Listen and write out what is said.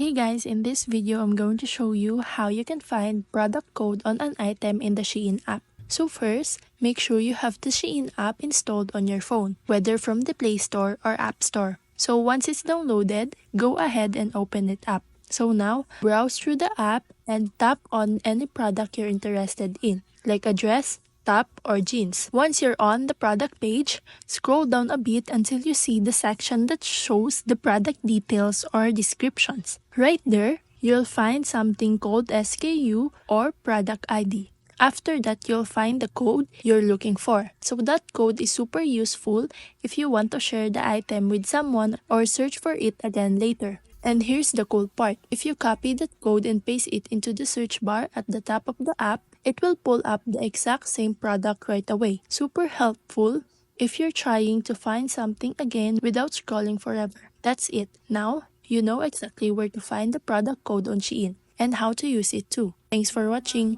Hey guys, in this video I'm going to show you how you can find product code on an item in the Shein app. So first, make sure you have the Shein app installed on your phone, whether from the Play Store or App Store. So once it's downloaded, go ahead and open it up. So now, browse through the app and tap on any product you're interested in, like a dress, top, or jeans. Once you're on the product page, scroll down a bit until you see the section that shows the product details or descriptions. Right there, you'll find something called SKU or product ID. After that, you'll find the code you're looking for. So that code is super useful if you want to share the item with someone or search for it again later. And here's the cool part. If you copy that code and paste it into the search bar at the top of the app, it will pull up the exact same product right away. Super helpful if you're trying to find something again without scrolling forever. That's it. Now, you know exactly where to find the product code on Shein and how to use it too. Thanks for watching.